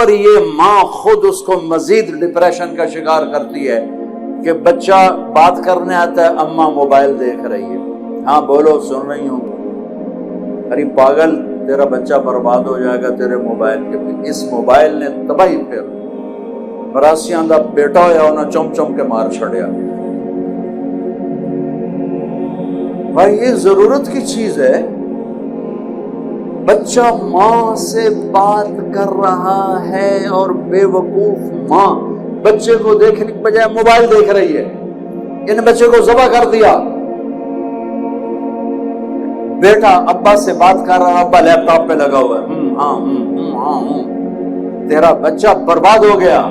پر یہ ماں خود اس کو مزید ڈپریشن کا شکار کرتی ہے کہ بچہ بات کرنے آتا ہے، اماں موبائل دیکھ رہی ہے، ہاں بولو سن رہی ہوں، ارے پاگل تیرا بچہ برباد ہو جائے گا تیرے موبائل کے پیچھے۔ اس موبائل نے تباہی پھر براسیاں دا بیٹا ہویا انہیں چم چم کے مار چھڑیا۔ بھائی یہ ضرورت کی چیز ہے، بچہ ماں سے بات کر رہا ہے اور بے وقوف ماں بچے کو دیکھنے کے بجائے موبائل دیکھ رہی ہے، ان بچے کو ذبح کر دیا۔ بیٹا ابا سے بات کر رہا، ابا لیپ ٹاپ پہ لگا ہوا ہے، ہاں تیرا بچہ برباد ہو گیا۔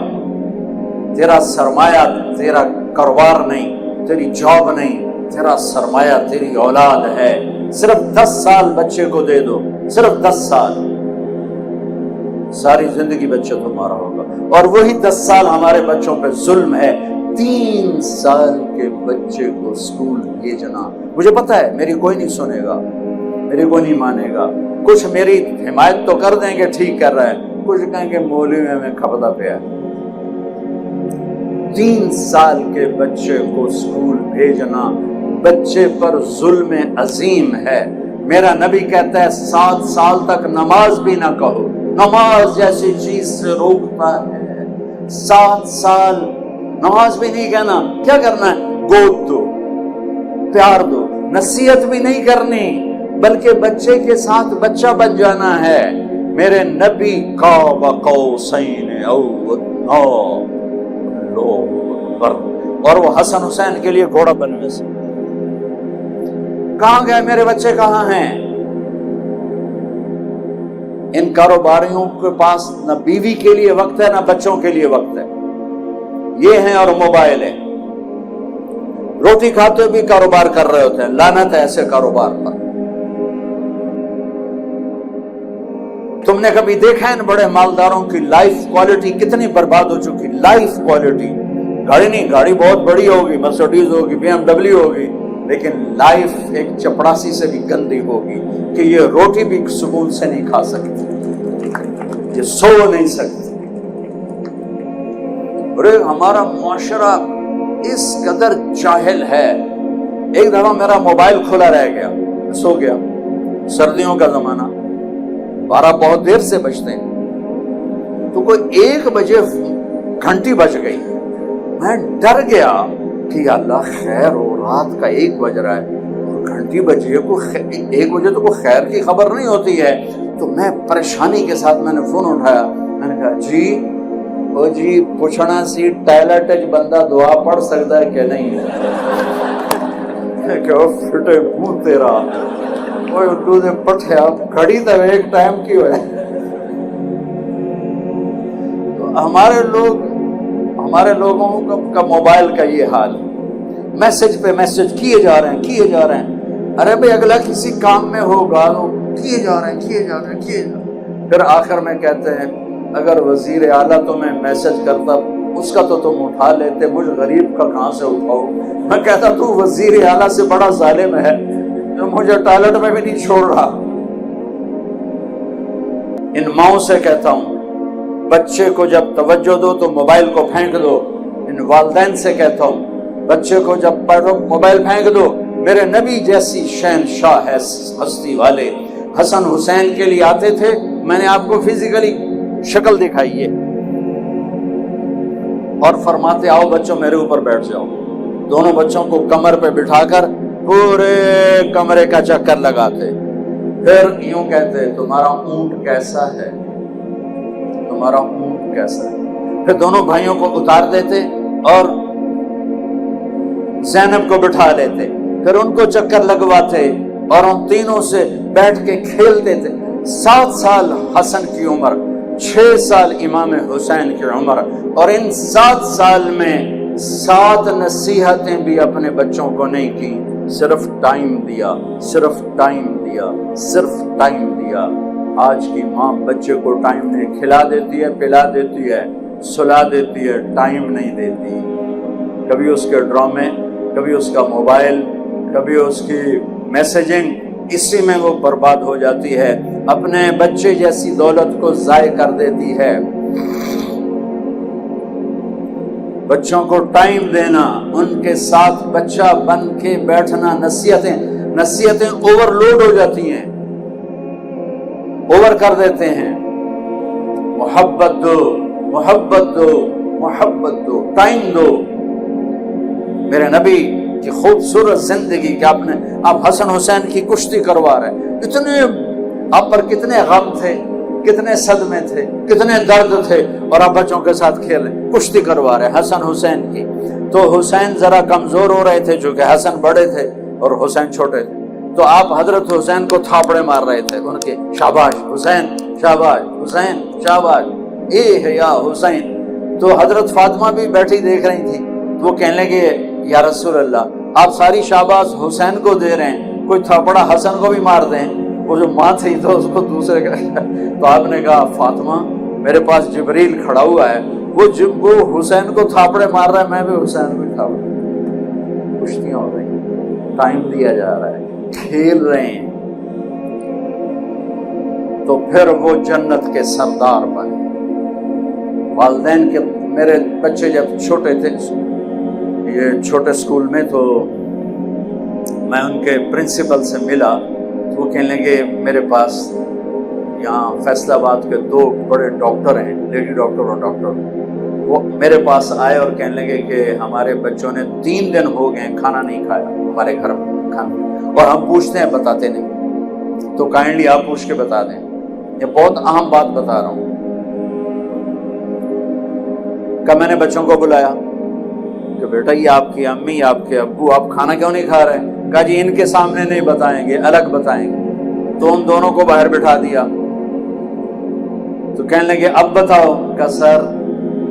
تیرا سرمایہ تیرا کاروبار نہیں، تیری جاب نہیں، تیرا سرمایہ تیری اولاد ہے۔ صرف 10 سال بچے کو دے دو، صرف 10 سال، ساری زندگی بچہ تمہارا ہوگا۔ اور وہی 10 سال ہمارے بچوں پہ ظلم ہے۔ 3 سال کے بچے کو اسکول بھیجنا، مجھے پتا ہے میری کوئی نہیں سنے گا، میری کوئی نہیں مانے گا، کچھ میری حمایت تو کر دیں گے ٹھیک کر رہا ہے، کچھ کہیں گے مولوی میں ہمیں کھپتا پیا۔ 3 سال کے بچے کو اسکول بھیجنا بچے پر ظلم عظیم ہے۔ میرا نبی کہتا ہے 7 سال تک نماز بھی نہ کہو، نماز جیسی چیز سے روکتا ہے۔ 7 سال نماز بھی نہیں کہنا، کیا کرنا ہے؟ گود دو، پیار دو، نصیحت بھی نہیں کرنی، بلکہ بچے کے ساتھ بچہ بن جانا ہے۔ میرے نبی قاب قوسین او ادنی، اللہ اکبر، اور وہ حسن حسین کے لیے گھوڑا بنوے سے۔ کہاں گئے میرے بچے، کہاں ہیں؟ ان کاروباریوں کے پاس نہ بیوی کے لیے وقت ہے نہ بچوں کے لیے وقت ہے، یہ ہیں اور موبائل ہے۔ روٹی کھاتے بھی کاروبار کر رہے ہوتے ہیں، لعنت ہے ایسے کاروبار پر۔ تم نے کبھی دیکھا ان بڑے مالداروں کی لائف کوالٹی کتنی برباد ہو چکی؟ لائف کوالٹی، گاڑی نہیں، گاڑی بہت بڑی ہوگی، مرسیڈیز ہوگی، BMW ہوگی، لیکن لائف ایک چپڑاسی سے بھی گندی ہوگی کہ یہ روٹی بھی سکون سے نہیں کھا سکتی، یہ سو نہیں سکتی۔ ارے ہمارا معاشرہ اس قدر جاہل ہے۔ ایک دفعہ میرا موبائل کھلا رہ گیا، سو گیا، سردیوں کا زمانہ، 12 بہت دیر سے بجتے ہیں، تو کوئی 1 بجے گھنٹی بج گئی۔ میں ڈر گیا کہ یا اللہ خیر ہو، رات کا 1 بج رہا ہے اور گھنٹی بجی ہے، 1 بجے تو کوئی خیر کی خبر نہیں ہوتی ہے۔ تو میں پریشانی کے ساتھ میں نے فون اٹھایا، میں نے کہا جی او جی پوچھنا سی ٹائلٹ بندہ دعا پڑھ سکتا ہے کہ نہیں؟ کہ پھٹے منہ تیرا، اوے اٹھو دے پٹھیا کھڑی تو ایک ٹائم کی ہوئے۔ تو ہمارے لوگوں کا موبائل کا یہ حال ہے، میسج پہ میسج کیے جا رہے ہیں۔ ارے بھئی اگلا کسی کام میں ہوگا، کیے جا رہے ہیں۔ پھر آخر میں کہتے ہیں اگر وزیر اعلیٰ تمہیں میسج کرتا اس کا تو تم اٹھا لیتے، مجھ غریب کا کہاں سے اٹھاؤ؟ میں کہتا تو وزیر اعلیٰ سے بڑا ظالم ہے جو مجھے ٹوائلٹ میں بھی نہیں چھوڑ رہا۔ ان ماؤں سے کہتا ہوں بچے کو جب توجہ دو تو موبائل کو پھینک دو۔ ان والدین سے کہتا ہوں بچے کو جب پڑھو موبائل پھینک دو۔ میرے نبی جیسی شہنشاہ ہے ہستی والے حسن حسین کے لیے آتے تھے، میں نے آپ کو فزیکلی شکل دکھائی ہے، اور فرماتے آؤ بچوں میرے اوپر بیٹھ جاؤ۔ دونوں بچوں کو کمر پہ بٹھا کر پورے کمرے کا چکر لگاتے، پھر یوں کہتے تمہارا اونٹ کیسا ہے، تمہارا اونٹ کیسا ہے۔ پھر دونوں بھائیوں کو اتار دیتے اور زینب کو بٹھا لیتے، پھر ان کو چکر لگواتے اور ان تینوں سے بیٹھ کے کھیلتے تھے۔ 7 سال حسن کی عمر، 6 سال امام حسین کی عمر، اور ان 7 سال میں 7 نصیحتیں بھی اپنے بچوں کو نہیں کی، صرف ٹائم دیا، صرف ٹائم دیا، صرف ٹائم دیا۔ آج کی ماں بچے کو ٹائم نہیں، کھلا دیتی ہے، پلا دیتی ہے، سلا دیتی ہے، ٹائم نہیں دیتی۔ کبھی اس کے ڈرامے، کبھی اس کا موبائل، کبھی اس کی میسیجنگ، اسی میں وہ برباد ہو جاتی ہے، اپنے بچے جیسی دولت کو ضائع کر دیتی ہے۔ بچوں کو ٹائم دینا، ان کے ساتھ بچہ بن کے بیٹھنا، نصیحتیں اوور لوڈ ہو جاتی ہیں، اوور کر دیتے ہیں. محبت دو، محبت دو، محبت دو، ٹائم دو. میرے نبی کی خوبصورت زندگی کہ آپ حسن حسین کی کشتی کروا رہے، اتنے آپ پر کتنے غم تھے، کتنے صدمے تھے، کتنے درد تھے، اور آپ بچوں کے ساتھ کھیل رہے، کشتی کروا رہے حسن حسین کی. تو حسین ذرا کمزور ہو رہے تھے چونکہ حسن بڑے تھے اور حسین چھوٹے تھے، تو آپ حضرت حسین کو تھاپڑے مار رہے تھے ان کے، شاباش حسین، شاباش حسین، شاباش، اے ہے یا حسین. تو حضرت فاطمہ بھی بیٹھی دیکھ رہی تھی. وہ کہنے لگے یا رسول اللہ آپ ساری شاباش حسین کو دے رہے ہیں، کوئی تھاپڑا حسن کو بھی مار دیں. وہ جو ماں تھی تو اس کو دوسرے کا. تو آپ نے کہا فاطمہ میرے پاس جبریل کھڑا ہوا ہے، وہ حسین کو تھاپڑے مار رہا ہے، میں بھی حسین کو تھاپڑے. کشتیاں ہو رہی ہیں، ٹائم دیا جا رہا ہے، کھیل رہے ہیں. تو پھر وہ جنت کے سردار بنے. والدین کے، میرے بچے جب چھوٹے تھے، یہ چھوٹے اسکول میں، تو میں ان کے پرنسپل سے ملا تو وہ کہنے لگے میرے پاس یہاں فیصل آباد کے 2 بڑے ڈاکٹر ہیں، لیڈی ڈاکٹر اور ڈاکٹر، وہ میرے پاس آئے اور کہنے لگے کہ ہمارے بچوں نے 3 دن ہو گئے کھانا نہیں کھایا ہمارے گھر میں کھانا، اور ہم پوچھتے ہیں بتاتے نہیں. تو کائنڈلی آپ پوچھ کے بتا دیں، یہ بہت اہم بات بتا رہا ہوں. کہ میں نے بچوں کو بلایا کہ بیٹا یہ آپ کی امی، آپ کے ابو، آپ کھانا کیوں نہیں کھا رہے؟ کہا جی ان کے سامنے نہیں بتائیں گے، الگ بتائیں گے. تو ان دونوں کو باہر بٹھا دیا. تو کہنے لگے اب بتاؤ. کہ سر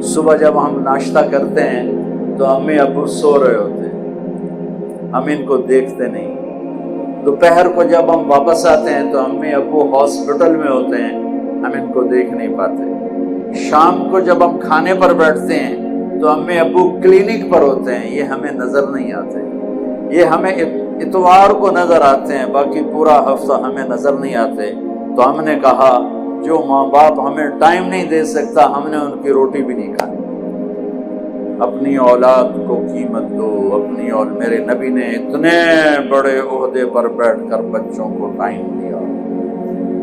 صبح جب ہم ناشتہ کرتے ہیں تو امی ابو سو رہے ہوتے ہیں، ہم ان کو دیکھتے نہیں. دوپہر کو جب ہم واپس آتے ہیں تو امی ابو ہاسپٹل میں ہوتے ہیں، ہم ان کو دیکھ نہیں پاتے. شام کو جب ہم کھانے پر بیٹھتے ہیں تو امی ابو کلینک پر ہوتے ہیں، یہ ہمیں نظر نہیں آتے. یہ ہمیں اتوار کو نظر آتے ہیں، باقی پورا ہفتہ ہمیں نظر نہیں آتے. تو ہم نے کہا جو ماں باپ ہمیں ٹائم نہیں دے سکتا، ہم نے ان کی روٹی بھی نہیں کھانی. اپنی اولاد کو قیمت دو. میرے نبی نے اتنے بڑے عہدے پر بیٹھ کر بچوں کو ٹائم دیا.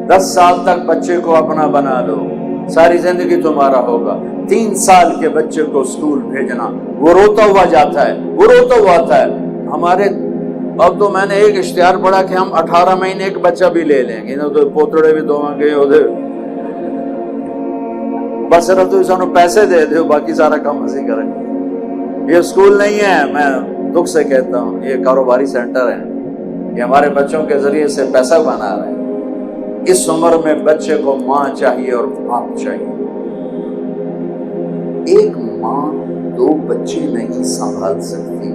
10 سال تک بچے کو اپنا بنا لو، ساری زندگی تمہارا ہوگا. 3 سال کے بچے کو اسکول بھیجنا، وہ روتا ہوا جاتا ہے، وہ روتا ہوا آتا ہے. ہمارے اب تو میں نے ایک اشتہار پڑھا کہ ہم 18 مہینے ایک بچہ بھی لے لیں گے، تو پوتڑے بھی دو گے ادھر، بس صرف تو سانو پیسے دے دو، باقی سارا کام اسی کریں گے. یہ اسکول نہیں ہے، میں دکھ سے کہتا ہوں، یہ کاروباری سینٹر ہے. یہ ہمارے بچوں کے ذریعے سے پیسہ بنا رہے ہیں. اس عمر میں بچے کو ماں چاہیے اور باپ چاہیے. ایک ماں 2 بچے نہیں سنبھال سکتی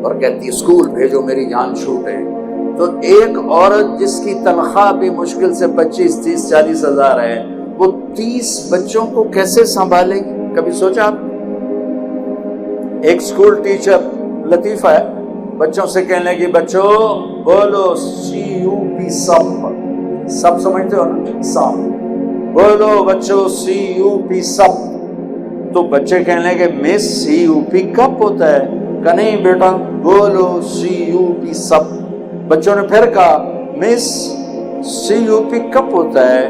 اور کہتی اسکول بھیجو میری جان چھوٹے. تو ایک عورت جس کی تنخواہ بھی مشکل سے 25, 30, 40 ہزار ہے، وہ 30 بچوں کو کیسے سنبھالے گی؟ کبھی سوچا آپ؟ ایک اسکول ٹیچر لطیفہ ہے، بچوں سے کہنے لگی بچوں بولو CUP سب، سب سمجھتے ہو نا؟ سب بولو بچوں CUP سب. تو بچے کہنے لگے مس CUP کب ہوتا ہے؟ کہ نہیں بیٹا بولو CUP سب. بچوں نے پھر کہا مس CUP کب ہوتا ہے؟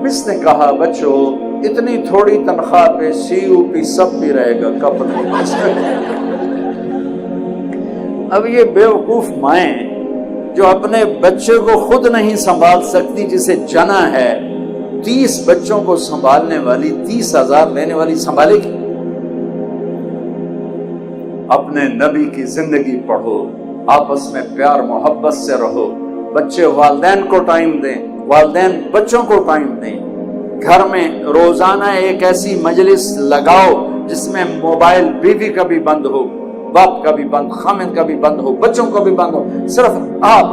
مس نے کہا بچوں اتنی تھوڑی تنخواہ پہ CUP سب بھی رہے گا، کب نہیں. اب یہ بیوقوف مائیں جو اپنے بچے کو خود نہیں سنبھال سکتی، جسے جنا ہے 30 بچوں کو سنبھالنے والی، 30,000 لینے والی، سنبھالے گی؟ اپنے نبی کی زندگی پڑھو، آپس میں پیار محبت سے رہو. بچے والدین کو ٹائم دیں، والدین بچوں کو ٹائم دیں. گھر میں روزانہ ایک ایسی مجلس لگاؤ جس میں موبائل بیوی کا بھی بند ہو، باپ کا بھی بند، خامد کا بھی بند ہو، بچوں کا بھی بند ہو، صرف آپ.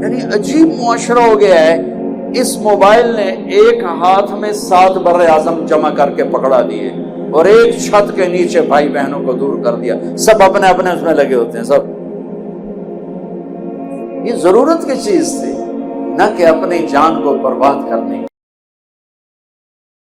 یعنی عجیب معاشرہ ہو گیا ہے. اس موبائل نے ایک ہاتھ میں 7 بر اعظم جمع کر کے پکڑا دیے اور ایک چھت کے نیچے بھائی بہنوں کو دور کر دیا. سب اپنے اپنے اس میں لگے ہوتے ہیں. سب یہ ضرورت کی چیز تھی، نہ کہ اپنی جان کو برباد کرنے کی.